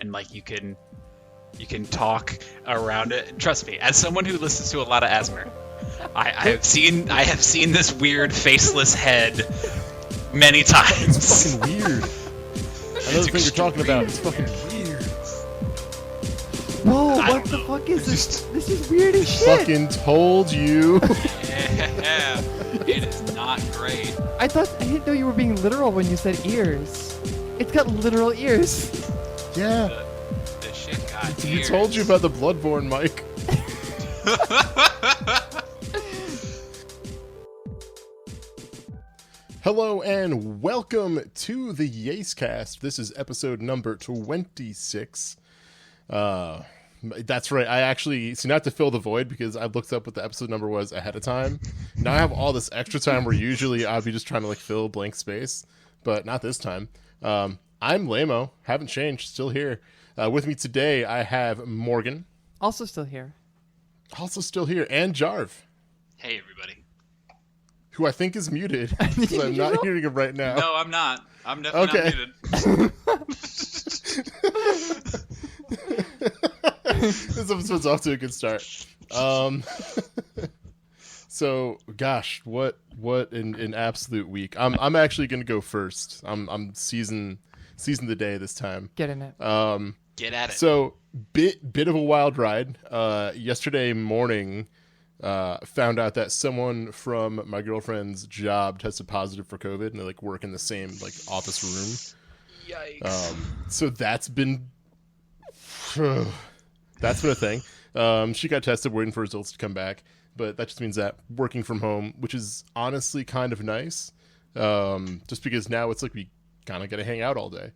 and like you can talk around it. Trust me, as someone who listens to a lot of Asmer, I have seen this weird faceless head many times. It's fucking weird. I know the thing you're talking about. It's fucking weird. Whoa, what the fuck is this? This is weird as shit. Fucking told you. Yeah, it is not great. I didn't know you were being literal when you said ears. It's got literal ears. Yeah. The shit got We ears. told you about the Bloodborne, Mike. Hello and welcome to the YASEcast. This is episode number 26. That's right. I actually, not to fill the void because I looked up what the episode number was ahead of time. Now I have all this extra time where usually I'd be just trying to like fill blank space, but not this time. I'm Lamo. Haven't changed. Still here. With me today, I have Morgan. Also still here. Also still here. And Jarv, Hey everybody. who I think is muted. So I'm not hearing him right now. No, I'm not. I'm definitely not muted. This episode's off to a good start. So, gosh, what an absolute week. I'm actually gonna go first. I'm season the day this time. Get in it. Get at it. So bit of a wild ride. Yesterday morning, found out that someone from my girlfriend's job tested positive for COVID, and they like work in the same like office room. Yikes. So that's been a thing. She got tested, waiting for results to come back, but that just means that working from home, which is honestly kind of nice, just because now it's like we kind of got to hang out all day.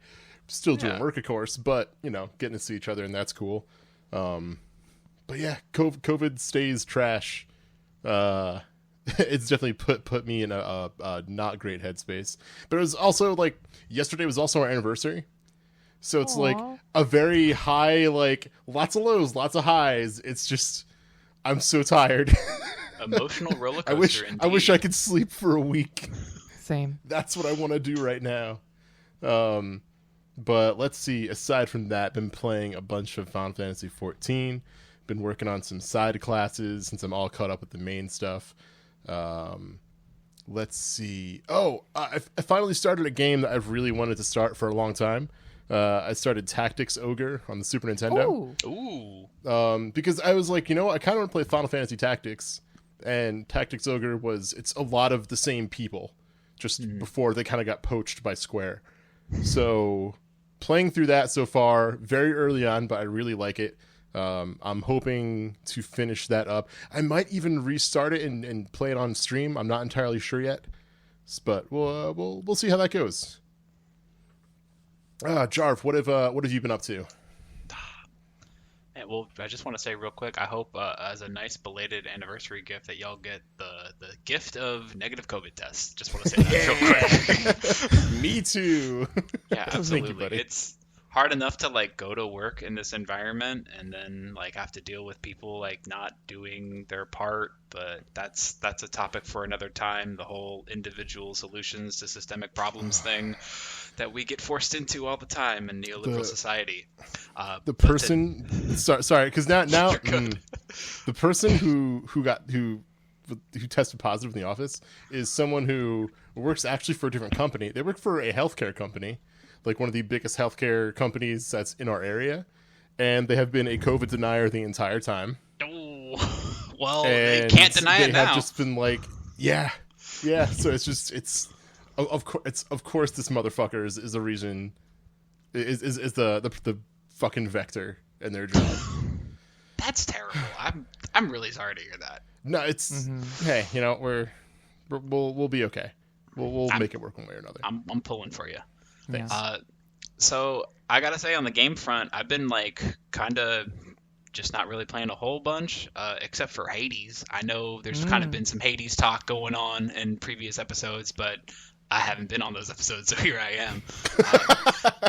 Still doing work, of course, but you know, getting to see each other, and that's cool. But yeah, COVID stays trash. It's definitely put me in a not great headspace. But it was also like yesterday was also our anniversary, so it's like a very high, like lots of lows, lots of highs. It's just I'm so tired. Emotional roller coaster. I wish I could sleep for a week. Same. That's what I want to do right now. But let's see. Aside from that, been playing a bunch of Final Fantasy 14. Been working on some side classes since I'm all caught up with the main stuff. Let's see. I finally started a game that I've really wanted to start for a long time. I started Tactics Ogre on the Super Nintendo. Ooh. Because I was like, you know what? I kind of want to play Final Fantasy Tactics. And Tactics Ogre it's a lot of the same people. Just before they kind of got poached by Square. So playing through that so far, very early on, but I really like it. I'm hoping to finish that up. I might even restart it and play it on stream. I'm not entirely sure yet, but we'll see how that goes. Jarv, what have you been up to? Well, I just want to say real quick, I hope as a nice belated anniversary gift that y'all get the gift of negative COVID tests. Just want to say that real quick. Me too. Yeah, absolutely. Thank you, buddy. It's hard enough to like go to work in this environment and then like have to deal with people like not doing their part, but that's a topic for another time, the whole individual solutions to systemic problems thing that we get forced into all the time in neoliberal society. The person sorry, because now the person who tested positive in the office is someone who works actually for a different company. They work for a healthcare company, like one of the biggest healthcare companies that's in our area, and they have been a COVID denier the entire time. Oh, well, and they can't deny it now. They have just been like, yeah. So it's of course this motherfucker is the reason is the fucking vector in their job. That's terrible. I'm really sorry to hear that. No, it's hey, you know we'll be okay. We'll make it work one way or another. I'm pulling for you. Thanks. So I gotta say on the game front, I've been like kind of just not really playing a whole bunch, except for Hades. I know there's kind of been some Hades talk going on in previous episodes, but I haven't been on those episodes, so here I am.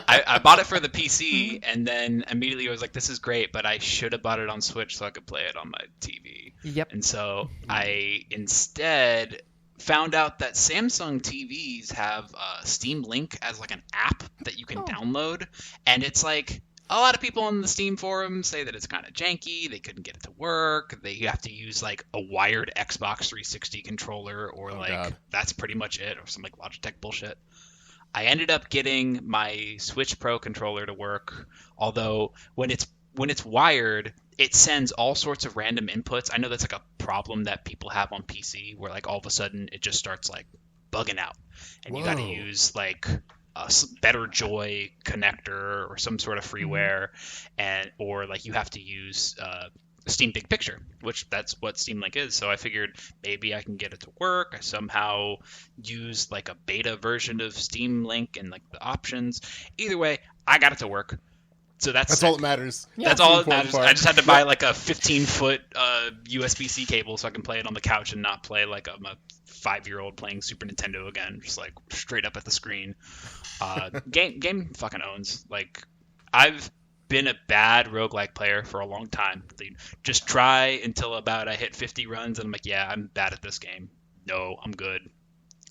I bought it for the PC, and then immediately I was like, this is great, but I should have bought it on Switch so I could play it on my TV. Yep. And so I instead found out that Samsung TVs have Steam Link as like an app that you can download, and it's like a lot of people on the Steam forum say that it's kind of janky. They couldn't get it to work. They have to use like a wired Xbox 360 controller, or God. That's pretty much it, or some like Logitech bullshit. I ended up getting my Switch Pro controller to work, although when it's wired, it sends all sorts of random inputs. I know that's like a problem that people have on PC, where like all of a sudden it just starts like bugging out, and you got to use like a Better Joy connector or some sort of freeware, or like you have to use Steam Big Picture, which that's what Steam Link is. So I figured maybe I can get it to work. I somehow use like a beta version of Steam Link and like the options. Either way, I got it to work. So that's all that matters. Yeah, that's all that matters. I just had to buy like a 15-foot USB-C cable so I can play it on the couch and not play like I'm a 5-year-old playing Super Nintendo again, just like straight up at the screen. Game fucking owns. Like, I've been a bad roguelike player for a long time. Just try until about I hit 50 runs and I'm like, yeah, I'm bad at this game. No, I'm good.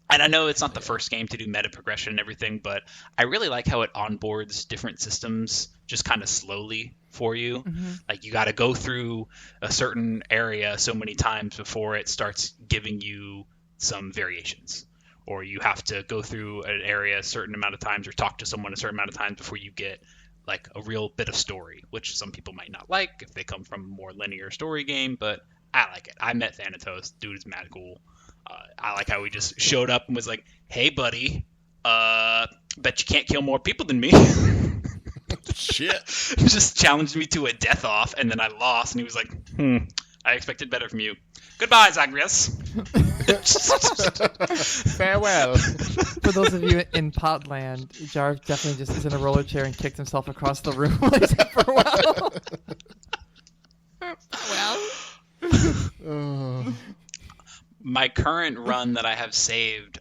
And I know it's not the first game to do meta progression and everything, but I really like how it onboards different systems just kind of slowly for you. Mm-hmm. Like, you got to go through a certain area so many times before it starts giving you some variations. Or you have to go through an area a certain amount of times or talk to someone a certain amount of times before you get like a real bit of story, which some people might not like if they come from a more linear story game, but I like it. I met Thanatos. Dude is mad cool. I like how he just showed up and was like, hey, buddy, bet you can't kill more people than me. Shit. Just challenged me to a death off, and then I lost, and he was like, I expected better from you. Goodbye, Zagreus. Farewell. For those of you in Podland, Jarv definitely just is in a roller chair and kicked himself across the room when he said farewell. Well. My current run that I have saved,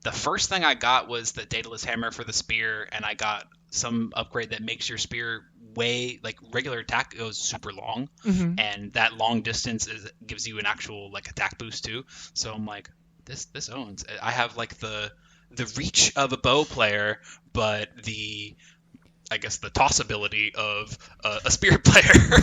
the first thing I got was the Daedalus Hammer for the spear, and I got some upgrade that makes your spear regular attack goes super long, and that long distance gives you an actual like attack boost too. So I'm like, this owns. I have like the reach of a bow player, but the toss ability of a spear player.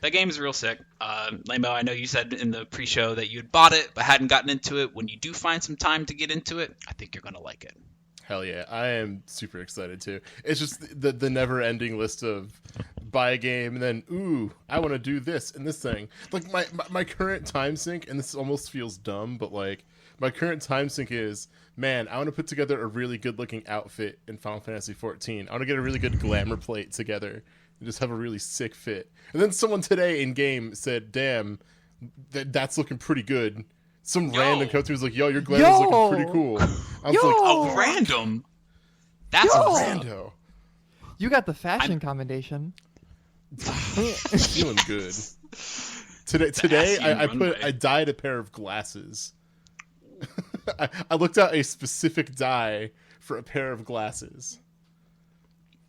That game is real sick. Lambo, I know you said in the pre-show that you had bought it but hadn't gotten into it. When you do find some time to get into it, I think you're going to like it. Hell yeah. I am super excited too. It's just the never-ending list of buy a game and then, ooh, I want to do this and this thing. Like my current time sink, and this almost feels dumb, but like my current time sink is, man, I want to put together a really good-looking outfit in Final Fantasy XIV. I want to get a really good glamour plate together. Just have a really sick fit. And then someone today in game said, damn, that's looking pretty good. Some random coach was like, yo, your glamour's looking pretty cool. I was like, oh, random? That's a rando. You got the fashion commendation. Feeling good. Today I dyed a pair of glasses. I looked out a specific dye for a pair of glasses.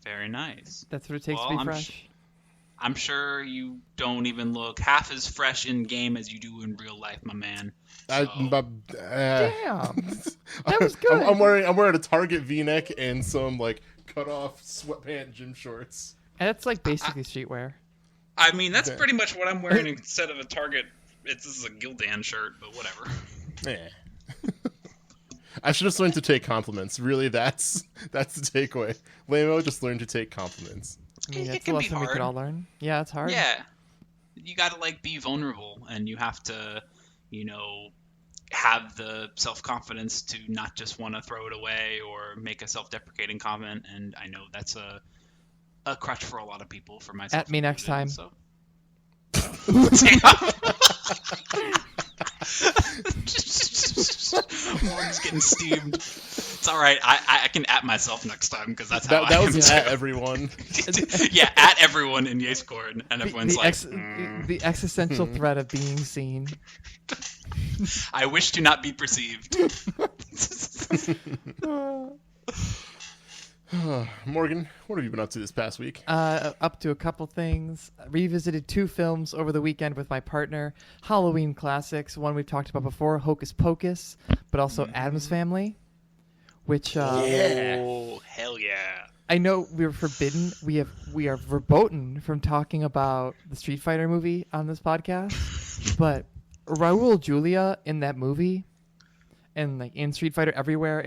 Very nice. That's what it takes to be fresh. I'm sure you don't even look half as fresh in game as you do in real life, my man. So. Damn, that was good. I'm wearing a Target V-neck and some like cut off sweatpant gym shorts. And that's like basically streetwear. I mean, that's pretty much what I'm wearing instead of a Target. This is a Gildan shirt, but whatever. Yeah. I should have learned to take compliments. Really, that's the takeaway. Lamo just learned to take compliments. I mean, that's a lesson we could all learn. Yeah, it's hard. Yeah. You gotta be vulnerable, and you have to, have the self-confidence to not just want to throw it away or make a self-deprecating comment, and I know that's a crutch for a lot of people, for myself. At me next time. So. Morgan's getting steamed. It's all right. I can at myself next time because that's how that was at everyone. Yeah, at everyone in YASEcast, and everyone's the existential threat of being seen. I wish to not be perceived. Morgan, what have you been up to this past week? Up to a couple things. Revisited 2 films over the weekend with my partner. Halloween classics. One we've talked about before, Hocus Pocus, but also Addams Family, which... Can I know we're forbidden. We are verboten from talking about the Street Fighter movie on this podcast, but Raul Julia in that movie, and like in Street Fighter everywhere,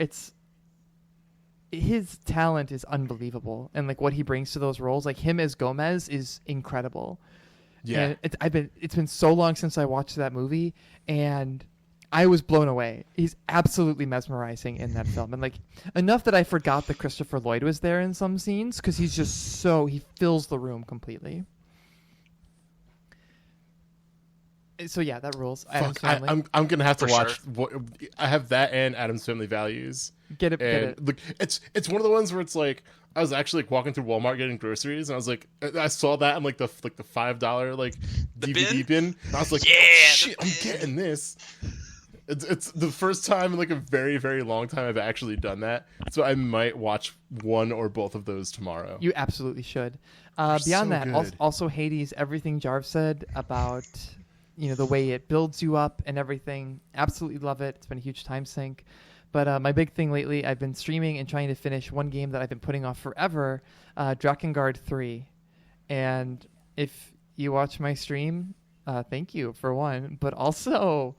his talent is unbelievable, and like what he brings to those roles, like him as Gomez is incredible. Yeah. And it's been so long since I watched that movie, and I was blown away. He's absolutely mesmerizing in that film, and like enough that I forgot that Christopher Lloyd was there in some scenes because he fills the room completely. So yeah, that rules. Addams Family. I'm gonna have to For watch. sure. I have that and Adam's Family Values. Get it. Look, it's one of the ones where it's like I was actually like walking through Walmart getting groceries, and I was like, I saw that in like the $5 like The DVD bin. And I was like, Yeah, oh, the shit, I'm getting this. It's the first time in like a very, very long time I've actually done that. So I might watch one or both of those tomorrow. You absolutely should. They're Beyond so that, good. also Hades, everything Jarv said about the way it builds you up and everything. Absolutely love it. It's been a huge time sink. But my big thing lately, I've been streaming and trying to finish one game that I've been putting off forever, Drakengard 3. And if you watch my stream, thank you for one. But also,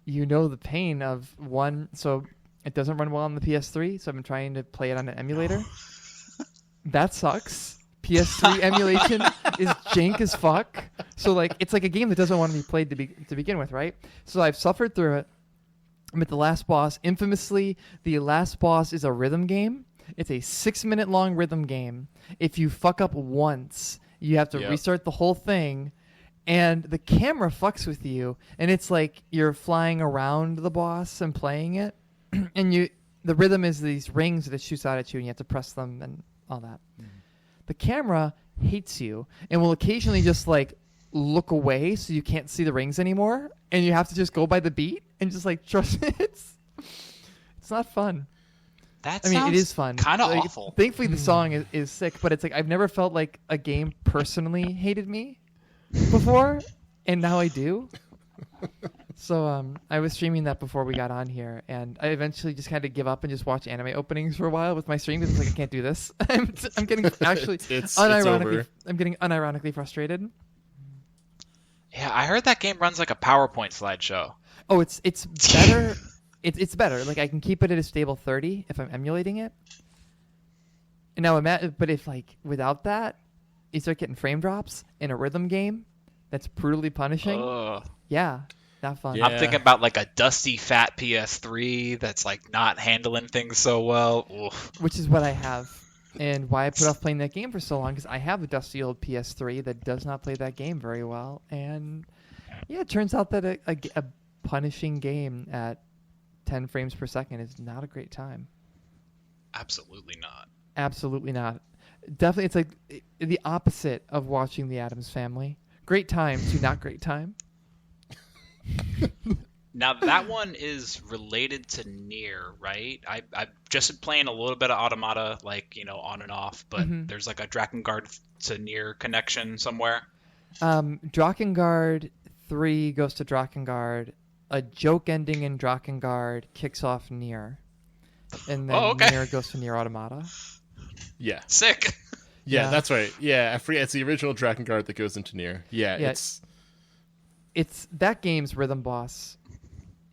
the pain of one. So it doesn't run well on the PS3, so I've been trying to play it on an emulator. That sucks. PS3 emulation is jank as fuck. So like it's like a game that doesn't want to be played to begin with, right? So I've suffered through it. I'm at the last boss. Infamously, the last boss is a rhythm game. It's a 6-minute long rhythm game. If you fuck up once, you have to restart the whole thing. And the camera fucks with you. And it's like you're flying around the boss and playing it. And the rhythm is these rings that shoots out at you, and you have to press them and all that. Mm. The camera hates you and will occasionally just like look away so you can't see the rings anymore. And you have to just go by the beat and just like trust it. It's not fun. It is fun. Kind of like, awful. Thankfully, the song is sick, but it's like I've never felt like a game personally hated me before, and now I do. So I was streaming that before we got on here, and I eventually just kind of give up and just watch anime openings for a while with my stream because it's like I can't do this. I'm getting actually it's unironically. over. I'm getting unironically frustrated. Yeah, I heard that game runs like a PowerPoint slideshow. Oh, it's better. It's better. Like I can keep it at a stable 30 if I'm emulating it. And now but if like without that, you start getting frame drops in a rhythm game. That's brutally punishing. Ugh. Yeah, not fun. Yeah. I'm thinking about like a dusty, fat PS3 that's like not handling things so well. Oof. Which is what I have, and why I put off playing that game for so long, because I have a dusty old PS3 that does not play that game very well. And yeah, it turns out that a punishing game at 10 frames per second is not a great time. Absolutely not. Absolutely not. Definitely, it's like the opposite of watching The Addams Family. Great time to not great time. Now that one is related to Nier, right? I've just been playing a little bit of Automata, like on and off, but there's like a Drakengard to Nier connection somewhere. Drakengard 3 goes to Drakengard. A joke ending in Drakengard kicks off Nier, and then Nier goes to Nier Automata. Yeah. Sick. Yeah, that's right. Yeah, I forget. It's the original Drakengard that goes into Nier. Yeah, it's that game's rhythm boss.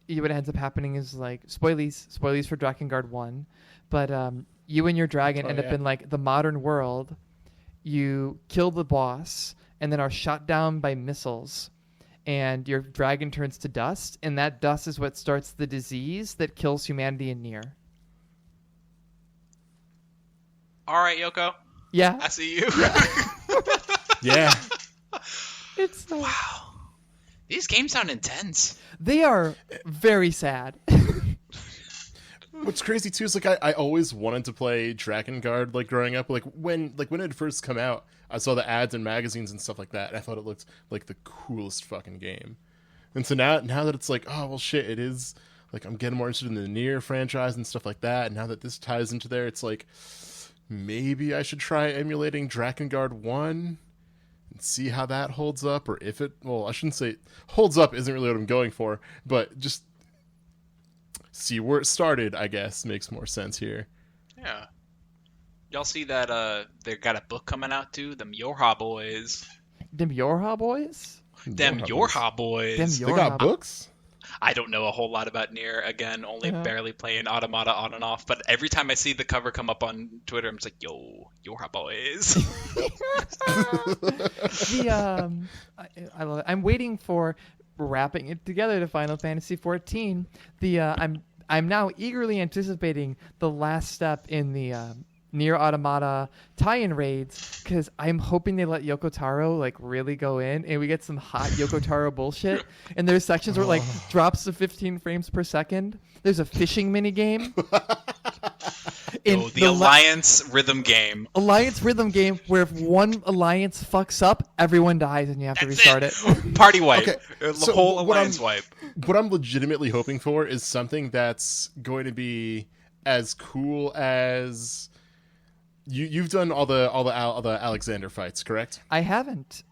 What ends up happening is like spoilies for Drakengard 1, but you and your dragon end up in like the modern world. You kill the boss and then are shot down by missiles, and your dragon turns to dust, and that dust is what starts the disease that kills humanity in Nier. All right, Yoko. Yeah. I see you. Yeah. It's Wow. These games sound intense. They are very sad. What's crazy too is like I always wanted to play Drakengard like growing up. Like when it had first come out, I saw the ads in magazines and stuff like that, and I thought it looked like the coolest fucking game. And so now that it's like, oh well shit, it is like I'm getting more interested in the Nier franchise and stuff like that, and now that this ties into there, it's like maybe I should try emulating Drakengard 1 and see how that holds up, or if it, well, I shouldn't say holds up isn't really what I'm going for, but just see where it started, I guess, makes more sense here. Yeah. Y'all see that they got a book coming out too? Them Yorha boys. Them Yorha boys? Them Yorha boys. Them They got books? I don't know a whole lot about Nier. Again, only barely playing Automata on and off. But every time I see the cover come up on Twitter, I'm just like, yo, Yorha boys. I love it. I'm waiting for wrapping it together to Final Fantasy XIV. I'm now eagerly anticipating the last step in the Nier Automata tie-in raids, because I'm hoping they let Yoko Taro like really go in and we get some hot Yoko Taro bullshit. And there's sections where it like drops to 15 frames per second. There's a fishing mini game. The Alliance rhythm game. Alliance rhythm game where if one alliance fucks up, everyone dies and you have to restart it. Party wipe. Okay, The so whole Alliance wipe. What I'm legitimately hoping for is something that's going to be as cool as you've done all the Alexander fights, correct? I haven't.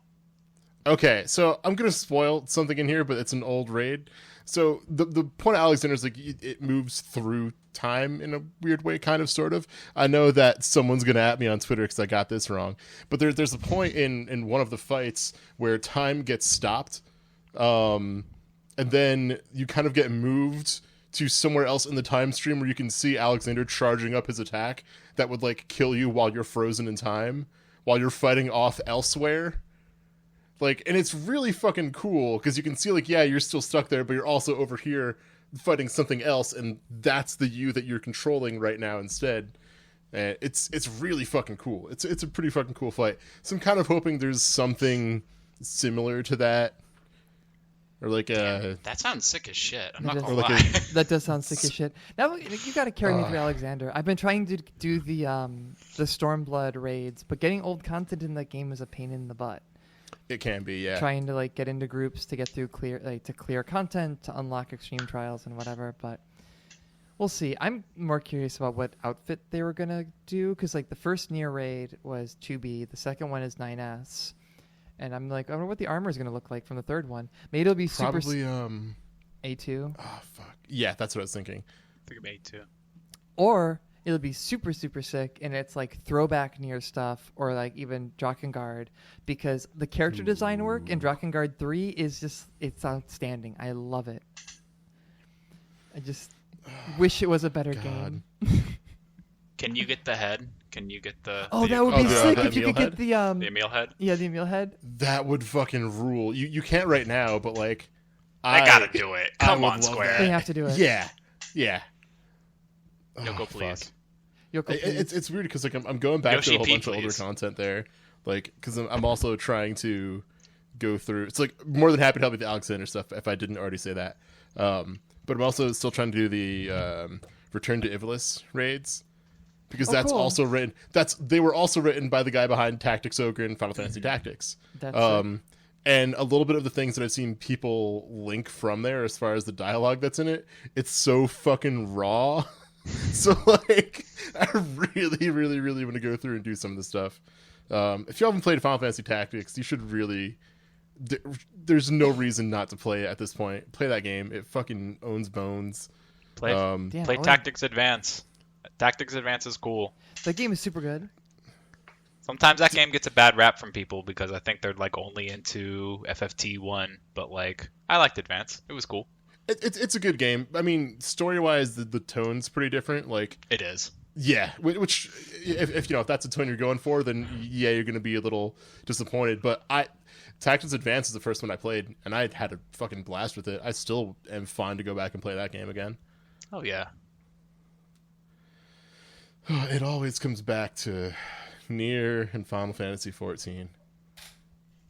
Okay, so I'm gonna spoil something in here, but it's an old raid. So the point of Alexander is like it moves through time in a weird way, kind of, sort of. I know that someone's gonna at me on Twitter because I got this wrong, but there's a point in one of the fights where time gets stopped, and then you kind of get moved to somewhere else in the time stream where you can see Alexander charging up his attack that would like kill you while you're frozen in time, while you're fighting off elsewhere. Like, and it's really fucking cool because you can see like, yeah, you're still stuck there, but you're also over here fighting something else, and that's the you that you're controlling right now instead. And it's really fucking cool. It's a pretty fucking cool fight. So I'm kind of hoping there's something similar to that. Or like that sounds sick as shit. I'm not gonna like lie. That does sound sick as shit. Now you got to carry me through Alexander. I've been trying to do the Stormblood raids, but getting old content in that game is a pain in the butt. It can be, yeah. Trying to like get into groups to get through clear content, to unlock extreme trials and whatever, but we'll see. I'm more curious about what outfit they were gonna do, because like the first Nier raid was 2B, the second one is 9S. And I'm like, I wonder what the armor is going to look like from the third one. Maybe it'll be probably A2. Oh fuck. Yeah, that's what I was thinking. I think of A2. Or it'll be super sick, and it's like throwback Nier stuff, or like even Drakengard, because the character design work in Drakengard 3 is just, it's outstanding. I love it. I just wish it was a better game. Can you get the head? Can you get the? Oh, that would be sick if you could get the Emil head. Yeah, the Emil head. That would fucking rule. You can't right now, but like, I gotta do it. Come on, Square. They have to do it. Yeah. Yoko, please. Yoko, please. It's weird because like I'm going back Yoshi to a whole P, bunch of older please. content there, like because I'm also trying to go through. It's like more than happy to help with the Alexander stuff if I didn't already say that. But I'm also still trying to do the Return to Ivalice raids. Because that's cool. also written. They were also written by the guy behind Tactics Ogre and Final Fantasy Tactics. That's and a little bit of the things that I've seen people link from there, as far as the dialogue that's in it, it's so fucking raw. So like, I really want to go through and do some of this stuff. If you haven't played Final Fantasy Tactics, you should really. There's no reason not to play it at this point. Play that game. It fucking owns bones. Play Tactics Advance. Tactics Advance is cool. That game is super good. Sometimes that game gets a bad rap from people because I think they're like only into FFT1, but like I liked Advance. It was cool. It's a good game. I mean, story wise, the tone's pretty different. Like it is. Yeah, which if you know if that's the tone you're going for, then yeah, you're gonna be a little disappointed. But Tactics Advance is the first one I played, and I had a fucking blast with it. I still am fine to go back and play that game again. Oh yeah. It always comes back to Nier and Final Fantasy 14.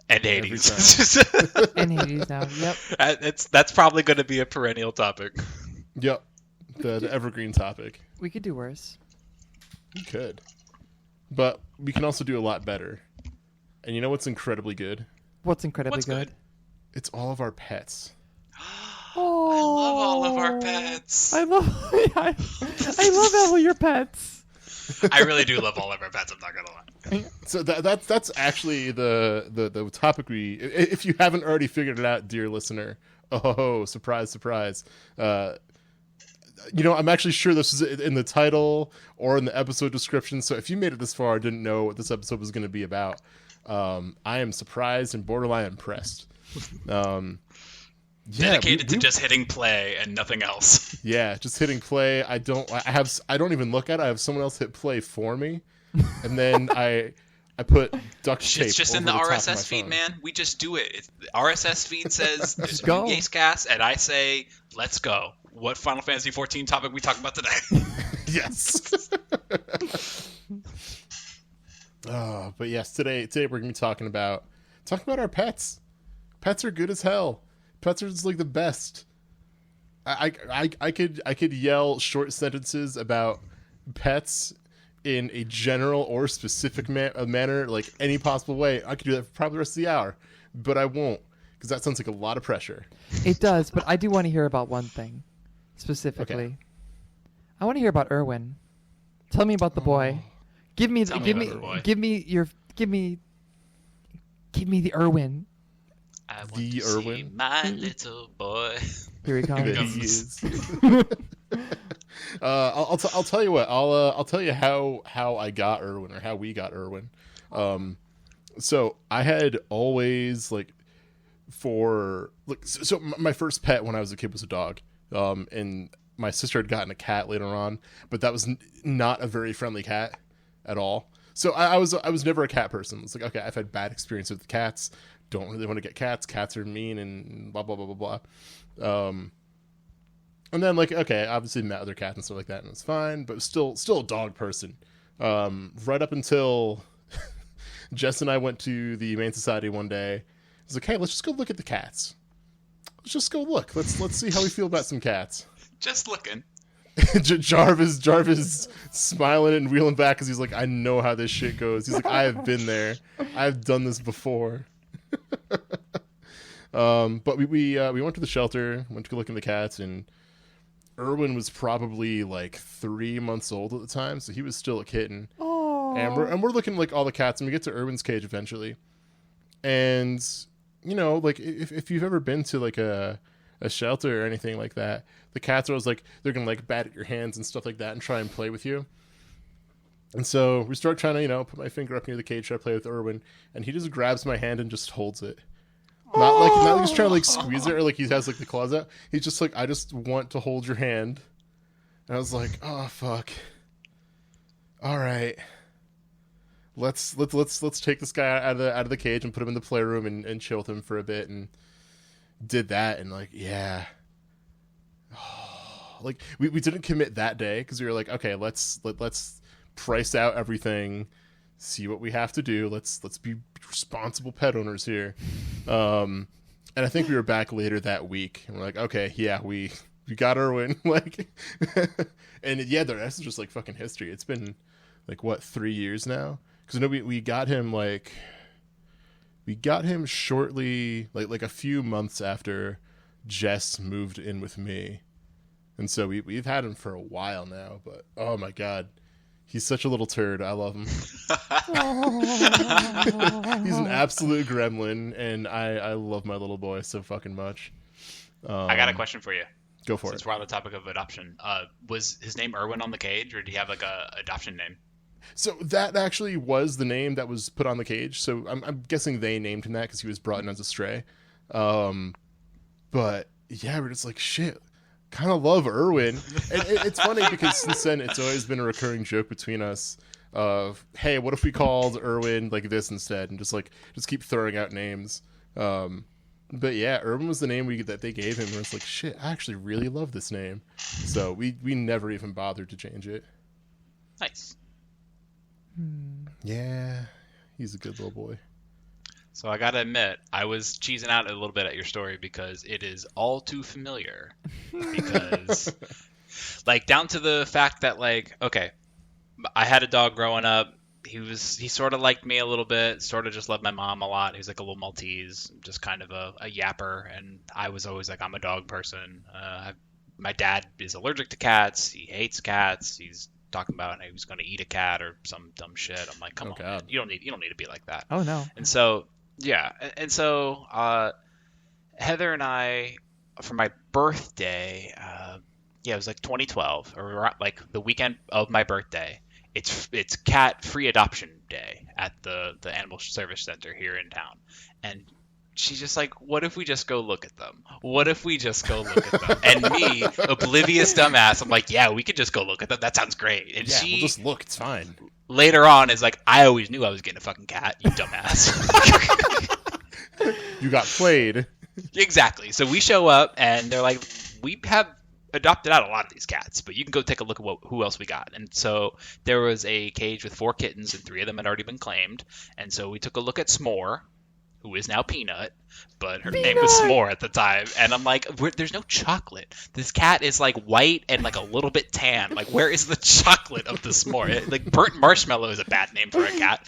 And Hades. And Hades now, yep. That's probably going to be a perennial topic. Yep. The evergreen topic. We could do worse. We could. But we can also do a lot better. And you know what's incredibly good? What's incredibly good? It's all of our pets. Oh, I love all of our pets. I love all of your pets. I really do love all of our pets. I'm not gonna lie. So that's actually the topic we. If you haven't already figured it out, dear listener, oh surprise! I'm actually sure this is in the title or in the episode description. So if you made it this far and didn't know what this episode was going to be about, I am surprised and borderline impressed. Dedicated to just hitting play and nothing else. Yeah, just hitting play. I don't even look at it. I have someone else hit play for me, and then I put duct tape. It's just over in the top of my RSS feed, phone. man. We just do it. The RSS feed says there's a go. new YASEcast, and I say, let's go. What Final Fantasy 14 topic we talking about today? Yes. But yes, today we're gonna be talking about our pets. Pets are good as hell. Pets are just like the best. I could yell short sentences about pets in a general or specific manner, like any possible way. I could do that for probably the rest of the hour, but I won't, because that sounds like a lot of pressure. It does, but I do want to hear about one thing specifically. Okay. I want to hear about Irwin. Tell me about the boy. Give me the Irwin. I want The to see Irwin. my little boy. Here he comes. There he is. I'll tell you what. I'll tell you how I got Irwin, or how we got Irwin. So I had always so my first pet when I was a kid was a dog. And my sister had gotten a cat later on, but that was not a very friendly cat at all. So I was never a cat person. It's like, okay, I've had bad experience with cats. Don't really want to get cats. Cats are mean and blah blah blah blah blah. And then okay, obviously met other cats and stuff like that, and it's fine. But still a dog person. Right up until Jess and I went to the Humane Society one day. I was like, hey, let's just go look at the cats. Let's just go look. Let's see how we feel about some cats. Just looking. Jarv is smiling and wheeling back because he's like, I know how this shit goes. He's like, I have been there. I've done this before. But we went to the shelter, went to go look at the cats, and Irwin was probably 3 months old at the time, so he was still a kitten. Oh. And we're looking all the cats, and we get to Irwin's cage eventually. And if you've ever been to a shelter or anything like that, the cats are always they're gonna bat at your hands and stuff like that and try and play with you. And so we start trying to put my finger up near the cage, try to play with Irwin, and he just grabs my hand and just holds it. Not he's trying to squeeze it, or he has the claws out. He's just I just want to hold your hand. And I was like, oh fuck. All right. Let's take this guy out of the cage and put him in the playroom and chill with him for a bit, and did that, and yeah. We didn't commit that day because we were like, okay, let's price out everything, see what we have to do. Let's be responsible pet owners here. And I think we were back later that week, and we're like, okay, yeah, we got Irwin. And yeah, the rest is just fucking history. It's been 3 years now, because we got him shortly, a few months after Jess moved in with me. And so we've had him for a while now, but oh my god, he's such a little turd. I love him. He's an absolute gremlin, and I love my little boy so fucking much. I got a question for you. Go for Since it. we're on the topic of adoption, was his name Irwin on the cage, or did he have a adoption name? So that actually was the name that was put on the cage. So I'm guessing they named him that because he was brought in as a stray. But yeah, we're just shit. Kind of love Irwin. And it's funny because since then it's always been a recurring joke between us of, hey, what if we called Irwin this instead, and just keep throwing out names. But yeah, Irwin was the name that they gave him, and it's shit, I actually really love this name. So we never even bothered to change it. Nice. Yeah, he's a good little boy. So I gotta admit, I was cheesing out a little bit at your story because it is all too familiar. Because, down to the fact that, okay, I had a dog growing up. He sort of liked me a little bit, sort of just loved my mom a lot. He was a little Maltese, just kind of a yapper. And I was always I'm a dog person. My dad is allergic to cats. He hates cats. He's talking about he was going to eat a cat or some dumb shit. I'm like, come on, man. You don't need to be like that. Oh no. And so yeah, and so Heather and I, for my birthday, yeah, it was like 2012 or like the weekend of my birthday. It's cat free adoption day at the animal service center here in town, and she's just like, what if we just go look at them? What if we just go look at them? And me, oblivious dumbass, I'm like, yeah, we could just go look at them. That sounds great. And Yeah, she we'll just look. It's fine. later on is like, I always knew I was getting a fucking cat, you dumbass. You got played. Exactly. So we show up and they're like, we have adopted out a lot of these cats, but you can go take a look at who else we got. And so there was a cage with 4 kittens and 3 of them had already been claimed. And so we took a look at S'more, who is now Peanut, but her name was S'more at the time. And I'm like, there's no chocolate. This cat is like white and like a little bit tan. Like, where is the chocolate of the S'more? Like, burnt marshmallow is a bad name for a cat.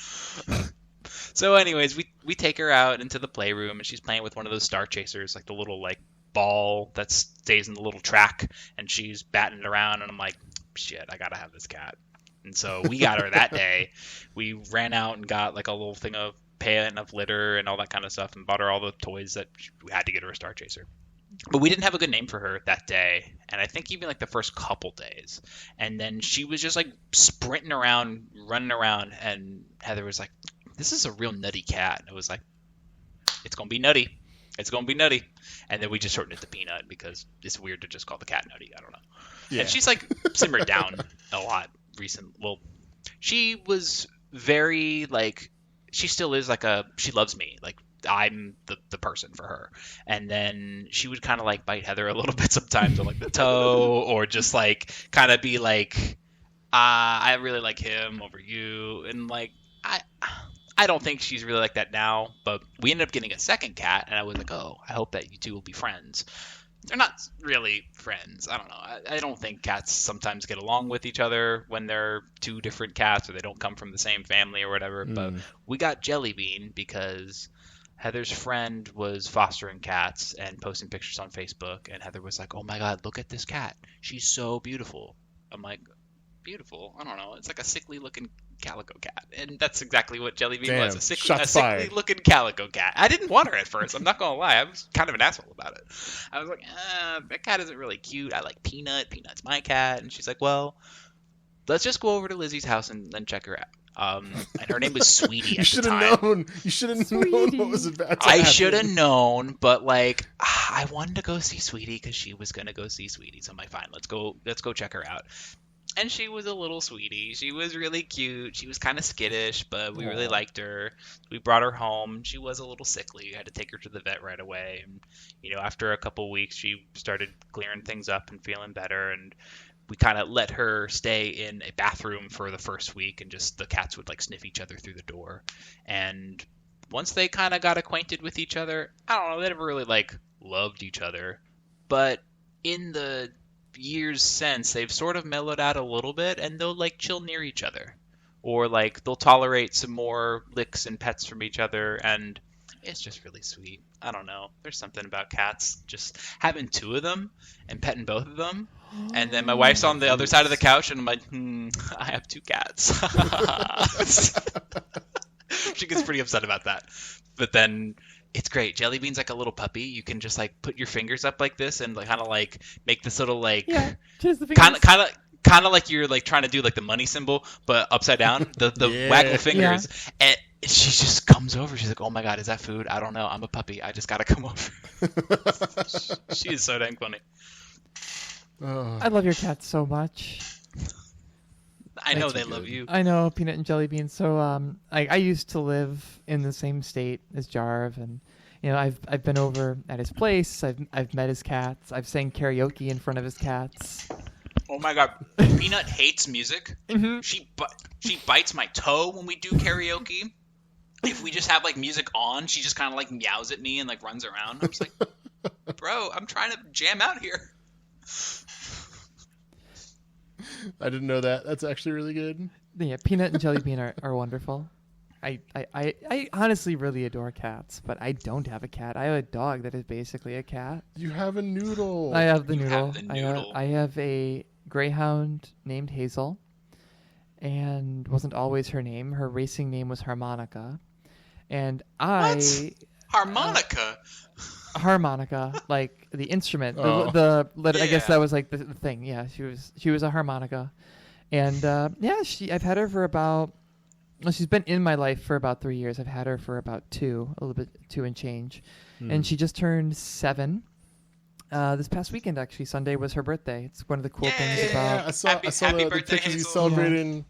So anyways, we take her out into the playroom and she's playing with one of those star chasers, like the little like ball that stays in the little track, and she's batting it around, and I'm like, shit, I gotta have this cat. And so we got her that day. We ran out and got like a little thing of pay enough litter and all that kind of stuff, and bought her all the toys that we had to get her a star chaser. But we didn't have a good name for her that day, and I think even like the first couple days. And then she was just like sprinting around, running around, and Heather was like, this is a real nutty cat. And it was like, it's gonna be nutty. It's gonna be nutty. And then we just shortened it to Peanut because it's weird to just call the cat nutty. I don't know. Yeah. And she's like simmered down a lot recent. Well, she was very like, she still is like she loves me. Like, I'm the person for her. And then she would kind of like bite Heather a little bit sometimes on like the toe, or just like kind of be like, I really like him over you. And like, I don't think she's really like that now, but we ended up getting a second cat, and I was like, oh, I hope that you two will be friends. They're not really friends. I don't know. I don't think cats sometimes get along with each other when they're 2 different cats, or they don't come from the same family or whatever. But we got Jellybean because Heather's friend was fostering cats and posting pictures on Facebook, and Heather was like, oh my God, look at this cat. She's so beautiful. I'm like, beautiful? I don't know. It's like a sickly looking calico cat, and that's exactly what Jellybean was, a sickly looking calico cat. I didn't want her at first, I'm not gonna lie. I was kind of an asshole about it. I was like, that cat isn't really cute. I like Peanut's my cat. And she's like, well, let's just go over to Lizzie's house and then check her out. And her name was Sweetie at the time. You should have known what was about to I happen. should have known, but like, I wanted to go see Sweetie because she was gonna go see Sweetie. So I'm like, fine, let's go check her out. And she was a little sweetie. She was really cute. She was kind of skittish, but we really liked her. We brought her home. She was a little sickly. We had to take her to the vet right away. And, you know, after a couple weeks, she started clearing things up and feeling better. And we kind of let her stay in a bathroom for the first week, and just the cats would like sniff each other through the door. And once they kind of got acquainted with each other, I don't know, they never really like loved each other. But in the years since, they've sort of mellowed out a little bit, and they'll like chill near each other, or like they'll tolerate some more licks and pets from each other, and it's just really sweet. I don't know, there's something about cats, just having 2 of them and petting both of them. And then my wife's on the other side of the couch, and I'm like, I have 2 cats. She gets pretty upset about that, but then it's great. Jellybean's like a little puppy. You can just like put your fingers up like this and like kind of like make this little like kind of like you're like trying to do like the money symbol, but upside down. The waggle fingers, and she just comes over. She's like, oh my God, is that food? I don't know. I'm a puppy. I just gotta come over. She is so dang funny. I love your cats so much. I know they love you. I know, Peanut and Jellybean. So I used to live in the same state as Jarv, and you know, I've been over at his place. I've met his cats. I've sang karaoke in front of his cats. Oh my God, Peanut hates music. Mm-hmm. She bites my toe when we do karaoke. If we just have like music on, she just kind of like meows at me and like runs around. I'm just like, bro, I'm trying to jam out here. I didn't know that. That's actually really good. Yeah, Peanut and Jellybean are wonderful. I honestly really adore cats, but I don't have a cat. I have a dog that is basically a cat. You have a noodle. I have the noodle. Have the noodle. I have a greyhound named Hazel, and wasn't always her name. Her racing name was Harmonica. And I Harmonica. Harmonica, like the instrument. Oh. I guess Yeah. that was like the thing. Yeah, she was a harmonica, and I've had her for about. Well, she's been in my life for about 3 years. I've had her for about two and change, and she just turned 7. This past weekend, actually, Sunday was her birthday. It's one of the cool things about. Yeah, I saw Happy the birthday, pictures you Hazel. celebrating.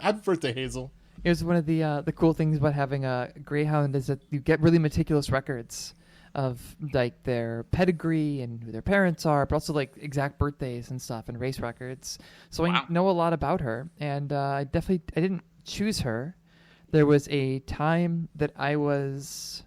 Happy birthday, Hazel. It was one of the cool things about having a greyhound is that you get really meticulous records of like their pedigree and who their parents are, but also like exact birthdays and stuff and race records. So Wow. I know a lot about her, and I didn't choose her. There was a time that I was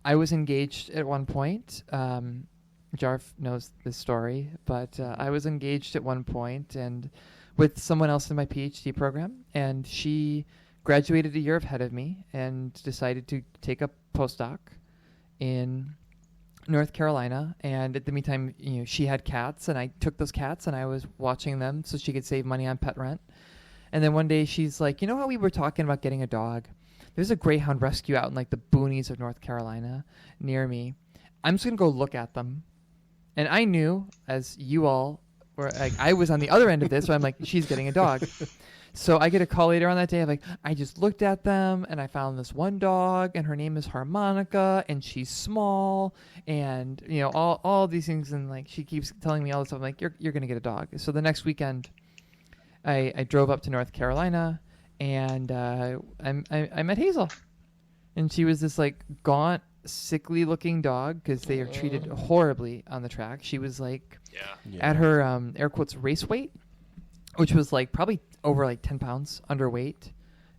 engaged at one point. Jarv knows this story, but I was engaged at one point and with someone else in my PhD program, and she graduated a year ahead of me and decided to take a postdoc in North Carolina. And at the meantime, she had cats, and I took those cats and I was watching them so she could save money on pet rent. And then one day she's like, you know how we were talking about getting a dog? There's a greyhound rescue out in like the boonies of North Carolina near me. I'm just going to go look at them. And I knew, as you all were, like, I was on the other end of this, so I'm like, she's getting a dog. So I get a call later on that day. I'm like, I just looked at them and I found this one dog and her name is Harmonica and she's small and, all these things. And like, she keeps telling me all this stuff. I'm like, you're going to get a dog. So the next weekend I drove up to North Carolina and I met Hazel, and she was this like gaunt, sickly looking dog because they are treated horribly on the track. She was like at her air quotes race weight, which was like probably over like 10 pounds underweight.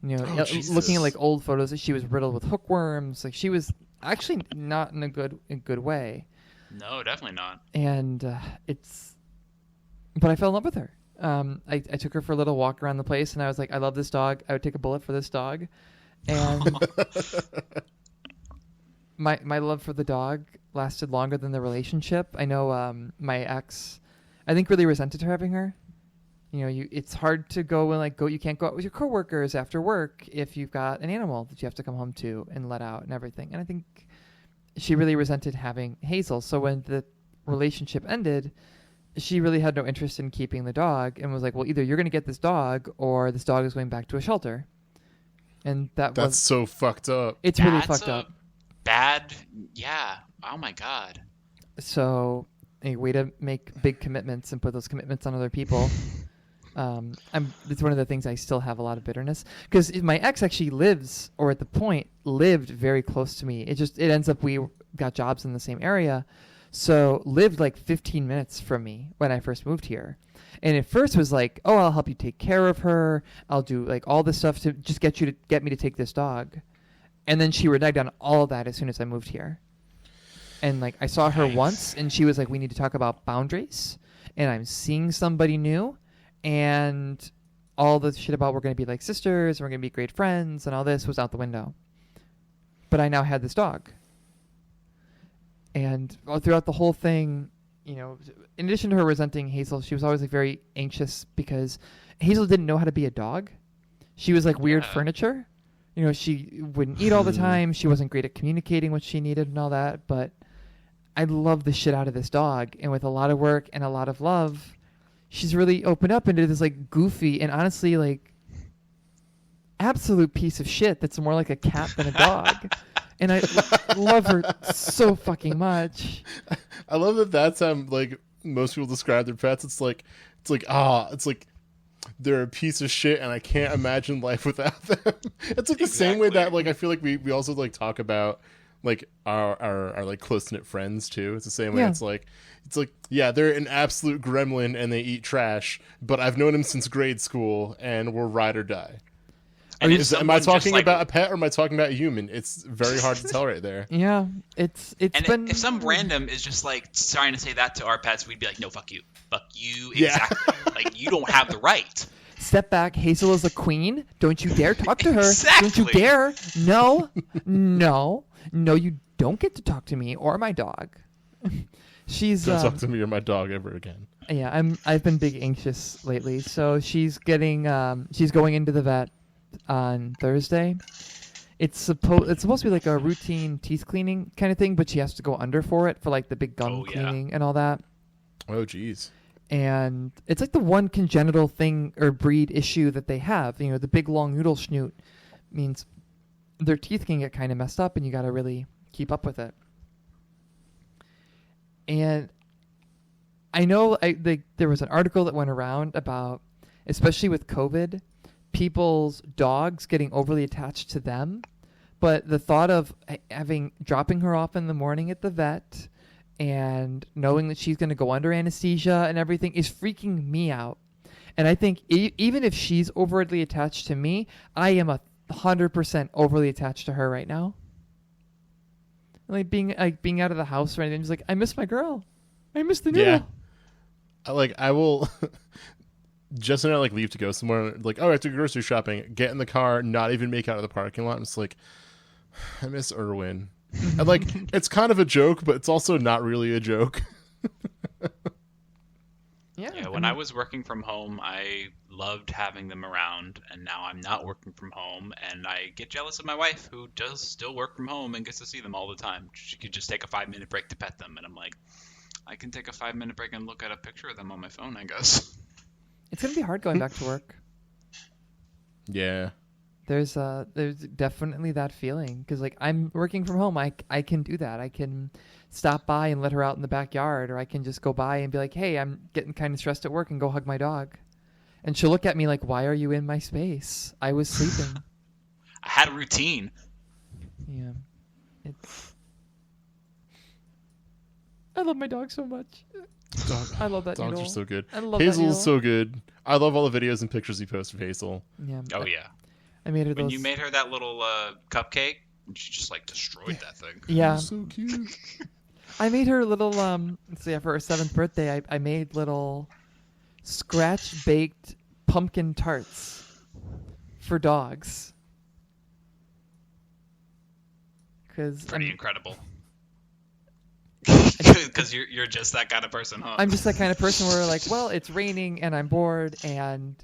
Looking at like old photos, she was riddled with hookworms. Like she was actually not in a good way. No, definitely not. And but I fell in love with her. I took her for a little walk around the place, and I was like, I love this dog. I would take a bullet for this dog. And my love for the dog lasted longer than the relationship. I know my ex, I think, really resented her having her. It's hard to go and you can't go out with your coworkers after work if you've got an animal that you have to come home to and let out and everything. And I think she really resented having Hazel. So when the relationship ended, she really had no interest in keeping the dog and was like, well, either you're going to get this dog or this dog is going back to a shelter. And that's so fucked up. It's really fucked up. Bad. Yeah. Oh my God. So a way to make big commitments and put those commitments on other people. It's one of the things I still have a lot of bitterness because my ex actually lived very close to me. It ends up we got jobs in the same area. So lived like 15 minutes from me when I first moved here. And at first was like, oh, I'll help you take care of her. I'll do like all this stuff to just get me to take this dog. And then she reneged on all of that as soon as I moved here. And like I saw her once and she was like, we need to talk about boundaries. And I'm seeing somebody new. And all the shit about we're going to be like sisters and we're going to be great friends and all this was out the window. But I now had this dog. And throughout the whole thing, in addition to her resenting Hazel, she was always like very anxious because Hazel didn't know how to be a dog. She was like weird furniture. She wouldn't eat all the time. She wasn't great at communicating what she needed and all that. But I love the shit out of this dog. And with a lot of work and a lot of love, she's really opened up into this like goofy and honestly like absolute piece of shit that's more like a cat than a dog. And I love her so fucking much. I love that that's how like most people describe their pets. It's like they're a piece of shit and I can't imagine life without them. It's like the same way that like I feel like we also like talk about like our like close knit friends too. It's the same way. It's like yeah, they're an absolute gremlin and they eat trash, but I've known them since grade school and we're ride or die. And Am I talking about a pet or am I talking about a human? It's very hard to tell right there. Yeah, it's and been. If some random is just like trying to say that to our pets, we'd be like, no, fuck you, exactly. Like you don't have the right. Step back. Hazel is a queen. Don't you dare talk to her. Exactly. Don't you dare. No, you don't get to talk to me or my dog. She's don't talk to me or my dog ever again. Yeah, I've been big anxious lately, so she's going into the vet on Thursday, It's supposed to be like a routine teeth cleaning kind of thing, but she has to go under for it for like the big gum cleaning and all that. Oh, geez. And it's like the one congenital thing or breed issue that they have. You know, the big long noodle snoot means their teeth can get kind of messed up, and you got to really keep up with it. And I know there was an article that went around about, especially with COVID, people's dogs getting overly attached to them. But the thought of dropping her off in the morning at the vet and knowing that she's going to go under anesthesia and everything is freaking me out. And I think even if she's overly attached to me, I am 100% overly attached to her right now. Like being out of the house or anything, just like, I miss my girl. I miss the noodle. Yeah. I will. Jess and I leave to go somewhere. Like, oh, I have to go grocery shopping. Get in the car, not even make out of the parking lot. It's like, I miss Irwin. And it's kind of a joke, but it's also not really a joke. Yeah, when I was working from home, I loved having them around, and now I'm not working from home, and I get jealous of my wife, who does still work from home and gets to see them all the time. She could just take a 5-minute break to pet them, and I'm like, I can take a 5-minute break and look at a picture of them on my phone, I guess. It's going to be hard going back to work. Yeah. There's definitely that feeling, because I'm working from home. I can do that. I can stop by and let her out in the backyard, or I can just go by and be like, hey, I'm getting kind of stressed at work, and go hug my dog. And she'll look at me like, why are you in my space? I was sleeping. I had a routine. Yeah. I love my dog so much. I love that dogs noodle. Are so good. I love Hazel's so good. I love all the videos and pictures you post of Hazel. Yeah. Oh, yeah. I made her when you made her that little cupcake, and she just destroyed that thing. Yeah. So cute. I made her little for her 7th birthday, I made little scratch baked pumpkin tarts for dogs. Pretty incredible. Because you're just that kind of person, huh? I'm just that kind of person where it's raining and I'm bored, and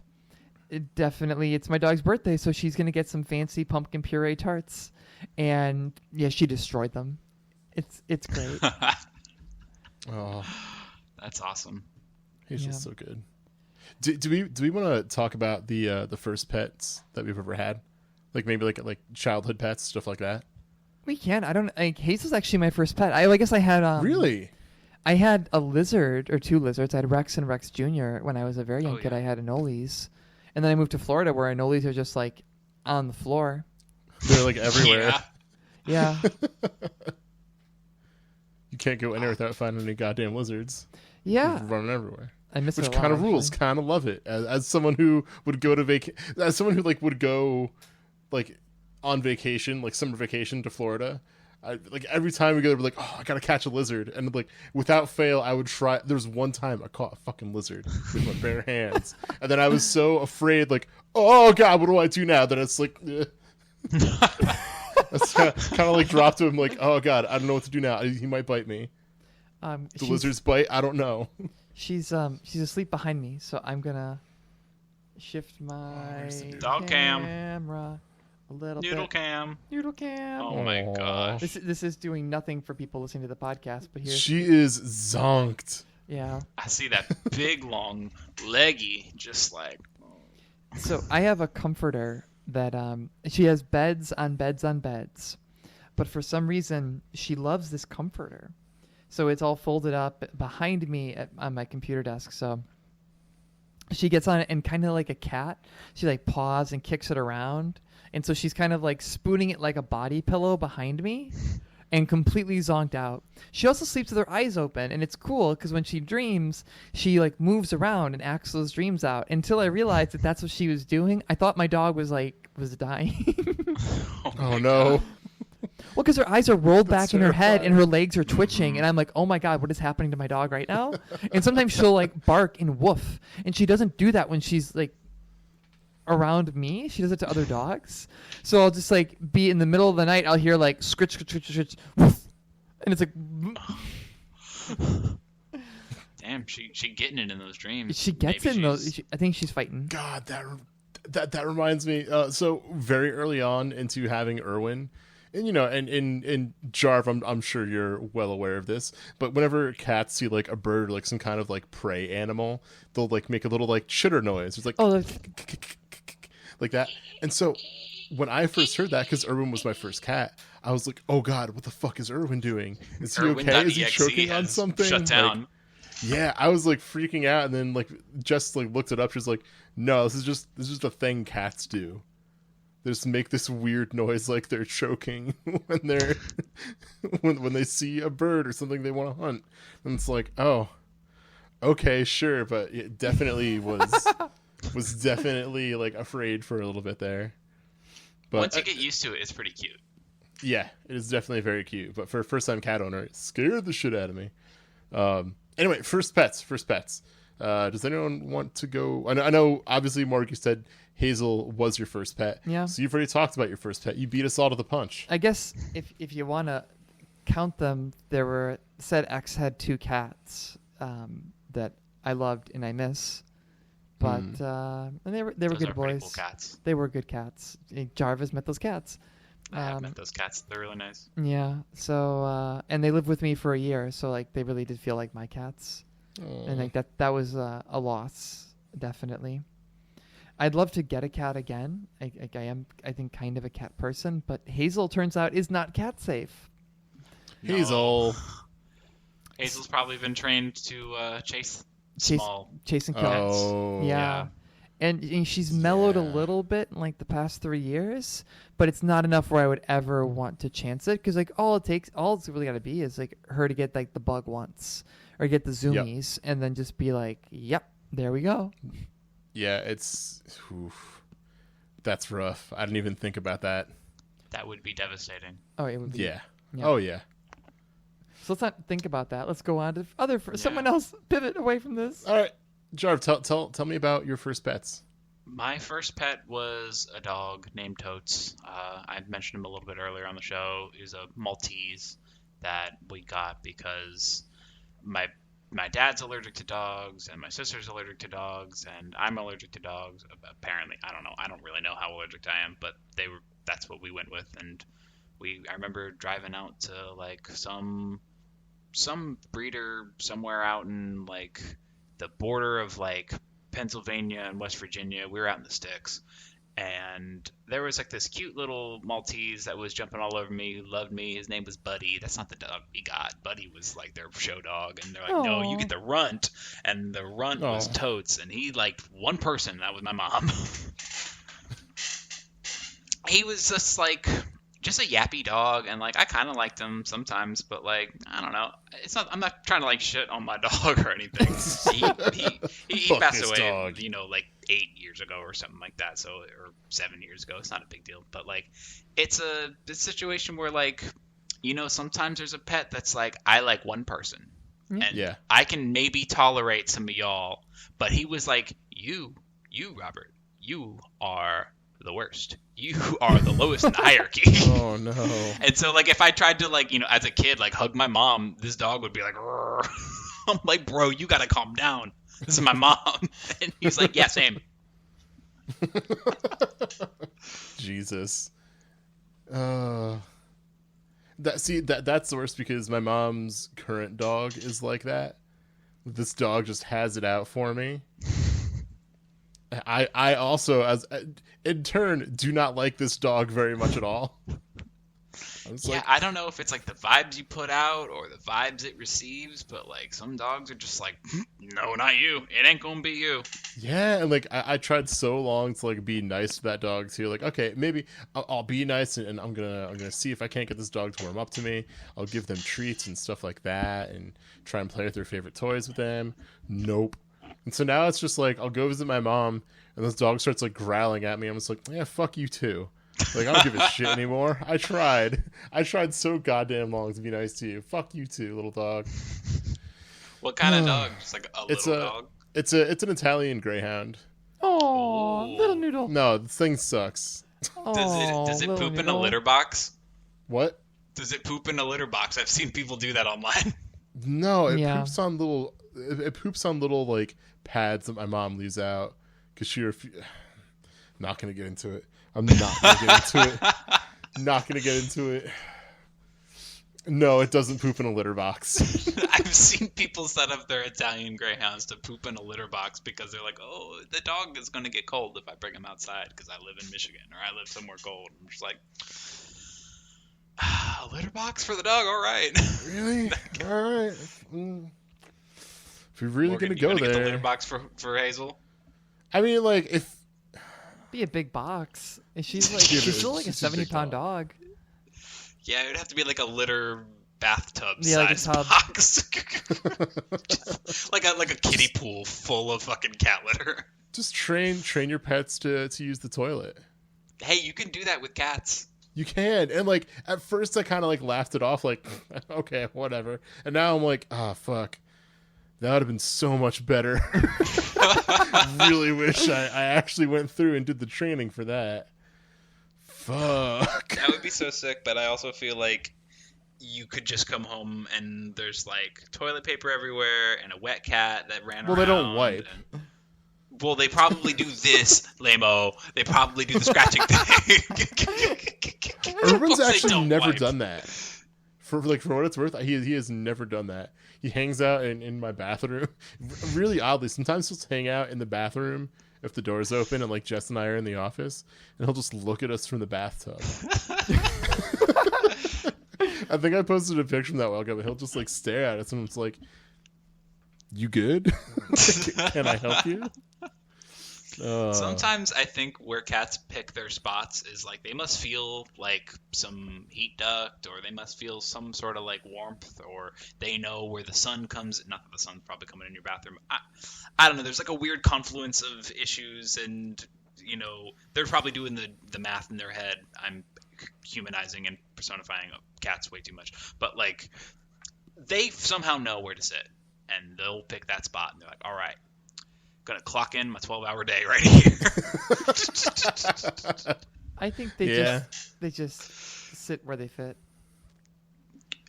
it's my dog's birthday, so she's gonna get some fancy pumpkin puree tarts, and yeah, she destroyed them. It's great. Oh, that's awesome. He's just so good. Do we want to talk about the first pets that we've ever had, maybe like childhood pets, stuff like that? We can. I don't. Hazel's actually my first pet. I guess I had. Really? I had a lizard or 2 lizards. I had Rex and Rex Jr. when I was a very young kid. I had Anoles. And then I moved to Florida, where Anoles are just on the floor. They're everywhere. Yeah. You can't go anywhere without finding any goddamn lizards. Yeah. They're running everywhere. I miss Which it a lot, kind of rules. actually. Kind of love it. As someone who would go to as someone who would go on vacation, summer vacation to Florida. Every time we go, we're oh, I gotta catch a lizard, and without fail, I would try. There was one time I caught a fucking lizard with my bare hands, and then I was so afraid, oh god, what do I do now? That it's it's kind of dropped to him, oh god, I don't know what to do now. He might bite me. The lizards bite. I don't know. She's asleep behind me, so I'm gonna shift my dog camera. A little Noodle bit. cam. Noodle cam. Oh my gosh. This is doing nothing for people listening to the podcast, but here's She is zonked. Yeah. I see that big long leggy, just So I have a comforter that she has beds on beds on beds, but for some reason she loves this comforter. So it's all folded up behind me on my computer desk. So she gets on it, and kind of like a cat, she paws and kicks it around. And so she's kind of spooning it like a body pillow behind me, and completely zonked out. She also sleeps with her eyes open, and it's cool because when she dreams, she moves around and acts those dreams out. Until I realized that that's what she was doing, I thought my dog was dying. Oh no. Well, because her eyes are rolled back in her head and her legs are twitching, and I'm like, oh my god, what is happening to my dog right now? And sometimes she'll bark and woof, and she doesn't do that when she's around me. She does it to other dogs. So I'll just be in the middle of the night, I'll hear scritch, scritch, scritch, scritch, woof, and it's damn, she getting it in those dreams. She gets Maybe it in those. I think she's fighting. God, That reminds me. So very early on into having Irwin, and and Jarv, I'm sure you're well aware of this. But whenever cats see like a bird or like some kind of like prey animal, they'll like make a little like chitter noise. It's like like that. And so when I first heard that, because Irwin was my first cat, I was like, oh god, what the fuck is Irwin doing? Is he okay? Is he choking on something? Shut down. Like, yeah, I was like freaking out, and then like just like looked it up. She's like, no, this is just a thing cats do. They just make this weird noise like they're choking when they're when they see a bird or something they want to hunt. And it's like, oh, okay, sure, but it definitely was definitely like afraid for a little bit there. But once you get used to it, it's pretty cute. Yeah, it is definitely very cute. But for a first time cat owner, it scared the shit out of me. Anyway, first pets. Does anyone want to go? I know obviously, Mark, you said Hazel was your first pet. Yeah. So you've already talked about your first pet. You beat us all to the punch. I guess if you want to count them, said X had 2 cats that I loved and I miss. But and they were Those good are pretty boys. cool cats. They were good cats. Jarvis met those cats. I have met those cats. They're really nice. Yeah. So and they lived with me for a year, so like they really did feel like my cats. Aww. And like that was a loss, definitely. I'd love to get a cat again. I am, I think, kind of a cat person, but Hazel turns out is not cat safe. No. Hazel's probably been trained to chasing cats. Oh. Yeah. And she's mellowed a little bit in like the past 3 years, but it's not enough where I would ever want to chance it, because like all it's really got to be is like her to get like the bug once or get the zoomies, and then just be like, yep, there we go. Yeah, that's rough. I didn't even think about that. That would be devastating. Oh, it would be. Yeah. Oh yeah. So let's not think about that. Let's go on to someone else. Pivot away from this. All right, Jarv, tell me about your first pets. My first pet was a dog named Totes. I mentioned him a little bit earlier on the show. He was a Maltese that we got because my dad's allergic to dogs, and my sister's allergic to dogs, and I'm allergic to dogs. Apparently, I don't know. I don't really know how allergic I am, but that's what we went with. And I remember driving out to like some breeder somewhere out in like the border of like Pennsylvania and West Virginia. We were out in the sticks, and there was like this cute little Maltese that was jumping all over me, who loved me. His name was Buddy. That's not the dog we got. Buddy was like their show dog, and they're like, no, you get the runt. And the runt was Totes, and he liked one person, and that was my mom. He was just a yappy dog, and like I kind of liked him sometimes, but like I don't know. I'm not trying to like shit on my dog or anything. He passed away, dog. Like 8 years ago or something like that. So, or 7 years ago. It's not a big deal, but like it's a situation where like sometimes there's a pet that's like I like one person, and I can maybe tolerate some of y'all, but he was like you Robert, you are the worst. You are the lowest in the hierarchy. Oh no. And so like if I tried to like as a kid like hug my mom, this dog would be like I'm like, bro, you gotta calm down, this is my mom. And he's like, yeah, same. Jesus. That's the worst, because my mom's current dog is like that. This dog just has it out for me. I also, as in turn, do not like this dog very much at all. I don't know if it's like the vibes you put out or the vibes it receives, but like some dogs are just like, no, not you. It ain't gonna be you. Yeah, and like I tried so long to like be nice to that dog too. Like, okay, maybe I'll be nice, and I'm gonna see if I can't get this dog to warm up to me. I'll give them treats and stuff like that, and try and play with their favorite toys with them. Nope. And so now it's just like I'll go visit my mom, and this dog starts like growling at me. I'm just like, yeah, fuck you too. Like, I don't give a shit anymore. I tried so goddamn long to be nice to you. Fuck you too, little dog. What kind of dog? Just like a little dog? It's an Italian Greyhound. Oh, little noodle. No, this thing sucks. Does it poop in a litter box? What? Does it poop in a litter box? I've seen people do that online. No, it poops on little. It poops on little like pads that my mom leaves out because Not going to get into it. I'm not going to get into it. Not going to get into it. No, it doesn't poop in a litter box. I've seen people set up their Italian greyhounds to poop in a litter box because they're like, oh, the dog is going to get cold if I bring him outside because I live in Michigan or I live somewhere cold. I'm just like, a litter box for the dog? All right. Really? All right. If you're really going to go there. Get the litter box for Hazel? I mean, like, if. Be a big box. She's still like a 70-pound dog. Yeah, it would have to be like a litter bathtub like size box. Just like a kiddie pool full of fucking cat litter. Just train your pets to use the toilet. Hey, you can do that with cats. You can. And like at first I kind of like laughed it off like okay, whatever. And now I'm like, "Ah, fuck. That would have been so much better." Really wish I actually went through and did the training for that. Fuck. That would be so sick, but I also feel like you could just come home and there's like toilet paper everywhere and a wet cat that ran around. Well, they don't wipe. Well, they probably do this, lame-o. They probably do the scratching thing. Irwin's actually never done that. For what it's worth, he has never done that. He hangs out in my bathroom. Really oddly, sometimes he'll hang out in the bathroom if the door's open and like Jess and I are in the office, and he'll just look at us from the bathtub. I think I posted a picture from that while ago, but he'll just like stare at us and it's like, "You good? Can I help you?" Sometimes I think where cats pick their spots is like they must feel like some heat duct, or they must feel some sort of like warmth, or they know where the sun comes. Not that the sun's probably coming in your bathroom. I don't know. There's like a weird confluence of issues, and they're probably doing the math in their head. I'm humanizing and personifying cats way too much, but like they somehow know where to sit, and they'll pick that spot, and they're like, all right. Gonna clock in my 12-hour day right here. I think they just sit where they fit.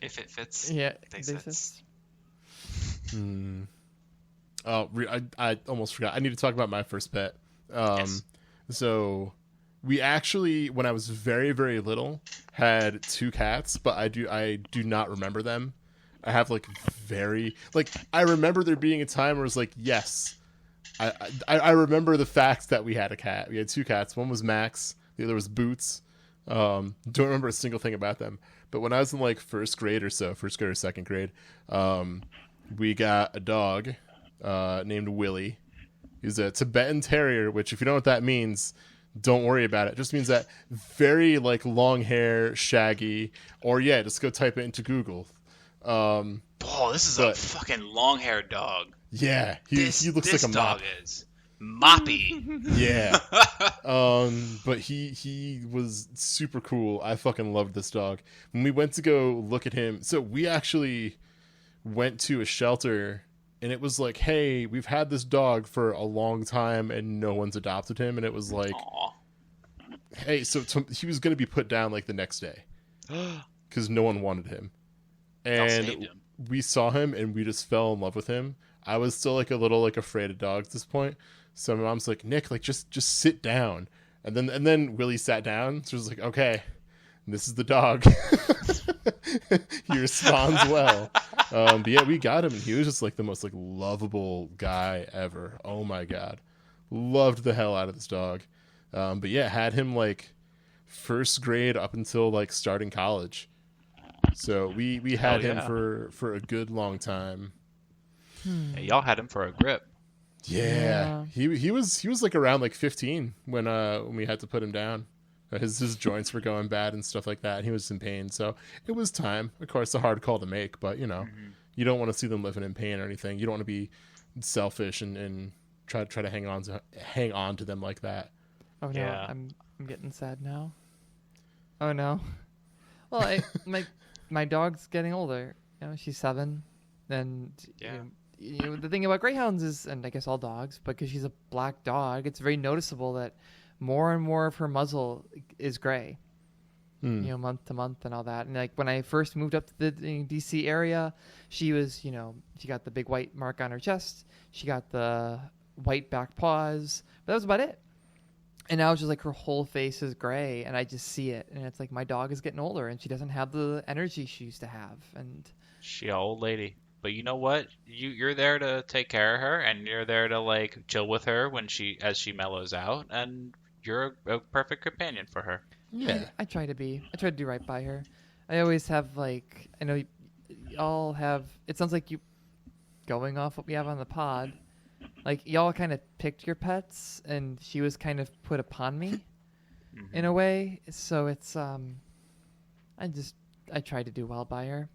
If it fits, yeah, they sit. Oh, I almost forgot. I need to talk about my first pet. Yes. So we actually, when I was very, very little, had 2 cats, but I do not remember them. I have I remember there being a time where it was like, yes. I remember the fact that we had a cat. We had 2 cats. One was Max. The other was Boots. Don't remember a single thing about them. But when I was in like first grade or second grade, we got a dog named Willie. He's a Tibetan Terrier, which if you know what that means, don't worry about it. It just means that very like long hair, shaggy, or just go type it into Google. This is a fucking long-haired dog. Yeah, he looks like a mop. Dog is moppy. Yeah. But he was super cool. I fucking loved this dog. When we went to go look at him, so we actually went to a shelter, and it was like, hey, we've had this dog for a long time, and no one's adopted him. And it was like, aww. Hey, so he was going to be put down like the next day because no one wanted him. And we saw him, and we just fell in love with him. I was still like a little like afraid of dogs at this point. So my mom's like, Nick, like just sit down. And then Willie sat down. So she was like, okay, this is the dog. He responds well. But yeah, we got him, and he was just like the most like lovable guy ever. Oh my God. Loved the hell out of this dog. But yeah, had him like first grade up until like starting college. So we had him for a good long time. Hey, y'all had him for a grip. Yeah. He was like around like 15 when we had to put him down. His joints were going bad and stuff like that. And he was in pain, so it was time. Of course, a hard call to make, but you don't want to see them living in pain or anything. You don't want to be selfish and try to hang on to them like that. Oh no, yeah. I'm getting sad now. Oh no. Well, my dog's getting older. She's 7, and the thing about greyhounds is, and I guess all dogs, but because she's a black dog, it's very noticeable that more and more of her muzzle is gray. Month to month and all that. And like when I first moved up to the DC area, she was, she got the big white mark on her chest. She got the white back paws, but that was about it. And now it's just like her whole face is gray, and I just see it, and it's like my dog is getting older, and she doesn't have the energy she used to have, and She an old lady. But you know what? You're there to take care of her, and you're there to like chill with her as she mellows out, and you're a perfect companion for her. Yeah. I try to be. I try to do right by her. I always have like I know y'all have. It sounds like you going off what we have on the pod. Like y'all kind of picked your pets, and she was kind of put upon me, in a way. So it's I try to do well by her.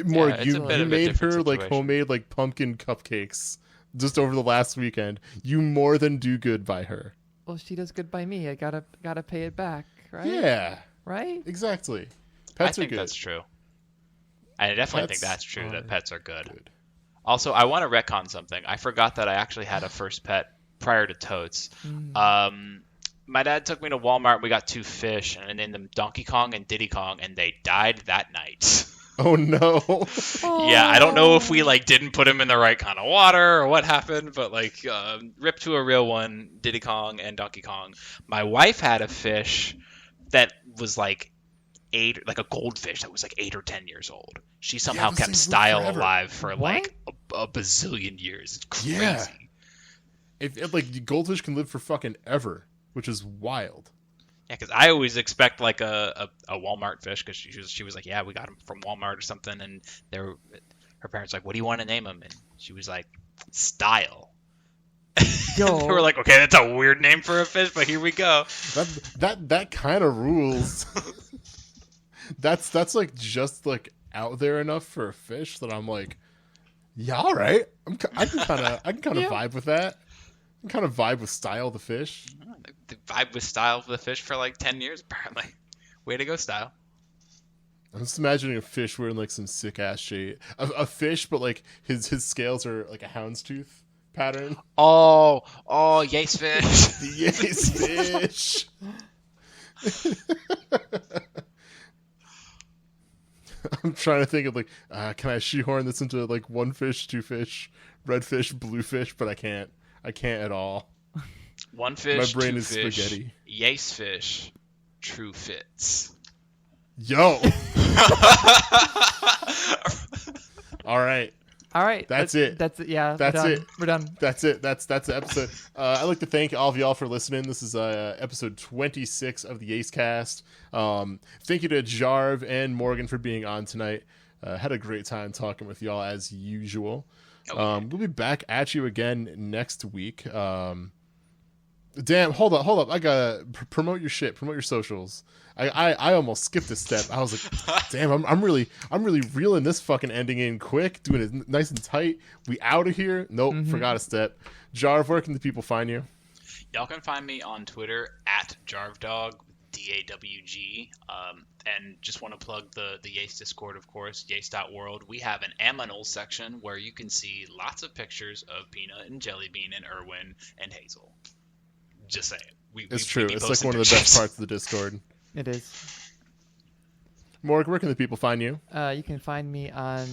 More, it's you a bit of a made different her like situation. homemade like pumpkin cupcakes just over the last weekend. You more than do good by her. Well, she does good by me. I gotta pay it back, right? Yeah, Right? exactly. I Pets are think good. that's true. I definitely Pets think that's true, are that pets are good. good. Also, I want to retcon something. I forgot that I actually had a first pet prior to Totes. My dad took me to Walmart. We got 2 fish, and I named them Donkey Kong and Diddy Kong, and they died that night. Oh no. Yeah, I don't know if we like didn't put them in the right kind of water or what happened, but like Rip to a real one, Diddy Kong and Donkey Kong. My wife had a fish that was like a goldfish that was like 8 or 10 years old. She somehow those kept things live style forever. alive for What? like a bazillion years. It's crazy. Yeah. If like goldfish can live for fucking ever, which is wild. Yeah, because I always expect like a Walmart fish, because she was like, yeah, we got him from Walmart or something, and her parents were like, what do you want to name him? And she was like, Style. Yo, They were like, okay, that's a weird name for a fish, but here we go. That kind of rules. That's like just like out there enough for a fish that I'm like, yeah, all right. I can kind of Yeah. vibe with that. I can kind of vibe with Style the fish. The vibe with Style for the fish for like 10 years, apparently. Way to go, Style. I'm just imagining a fish wearing like some sick ass shit. A fish, but like his scales are like a houndstooth pattern. Oh, Yace fish. The Yace fish. I'm trying to think of like, can I shoehorn this into like 1 fish, 2 fish, red fish, blue fish? But I can't. I can't at all. 1 fish, My brain 2 is fish, spaghetti. Yace fish, true fits. Yo. All right. all right. That's it. That's it. Yeah. That's we're done. it. We're done. That's it. That's the episode. I'd like to thank all of y'all for listening. This is episode 26 of the YASEcast. Thank you to Jarv and Morgan for being on tonight. Had a great time talking with y'all as usual. We'll be back at you again next week. Damn, hold up. I gotta promote your shit. Promote your socials. I almost skipped a step. I was like, damn, I'm really reeling this fucking ending in quick, doing it nice and tight. We out of here. Nope, forgot a step. Jarv, where can the people find you? Y'all can find me on Twitter at JarvDog, DAWG. And just want to plug the Yace Discord, of course, yace.world. We have an Aminals section where you can see lots of pictures of Peanut and Jellybean and Irwin and Hazel. Just saying. It's true. be It's like posting one of the pictures. best parts of the Discord. It is. Morgan, where can the people find you? You can find me on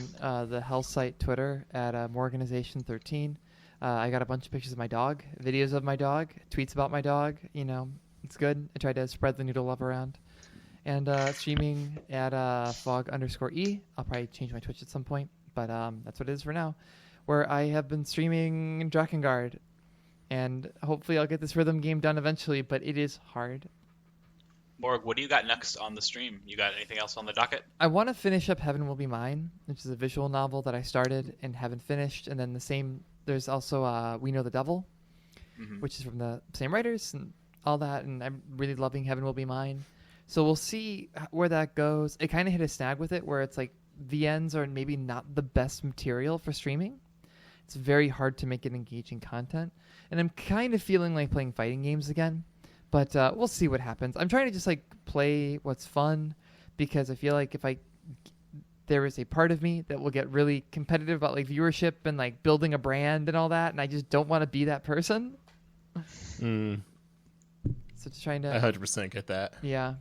the Hell site Twitter at Morganization13. I got a bunch of pictures of my dog, videos of my dog, tweets about my dog. You know, it's good. I try to spread the noodle love around. And streaming at fog_e. I'll probably change my Twitch at some point, but that's what it is for now. Where I have been streaming Drakengard. And hopefully I'll get this rhythm game done eventually, but it is hard. Morg, what do you got next on the stream? You got anything else on the docket? I want to finish up Heaven Will Be Mine, which is a visual novel that I started and haven't finished. And then there's also We Know the Devil, which is from the same writers and all that. And I'm really loving Heaven Will Be Mine. So we'll see where that goes. It kind of hit a snag with it where it's like the ends are maybe not the best material for streaming. It's very hard to make it engaging content. And I'm kind of feeling like playing fighting games again. But we'll see what happens. I'm trying to just like play what's fun because I feel like there is a part of me that will get really competitive about like viewership and like building a brand and all that. And I just don't want to be that person. So just trying to... I 100% get that. Yeah.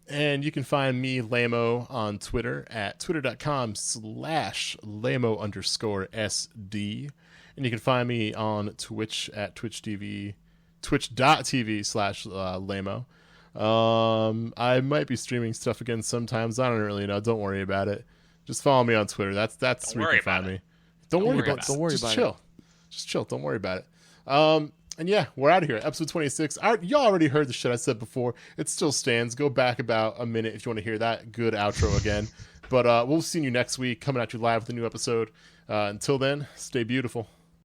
And you can find me, Lamo, on Twitter at twitter.com/Lamo_SD. And you can find me on Twitch at twitch.tv/Lamo. I might be streaming stuff again sometimes. I don't really know. Don't worry about it. Just follow me on Twitter. That's where you can find me. Don't worry about it. Just chill. Just chill. Don't worry about it. And yeah, we're out of here. Episode 26. Y'all already heard the shit I said before. It still stands. Go back about a minute if you want to hear that good outro again. But we'll see you next week, coming at you live with a new episode. Until then, stay beautiful.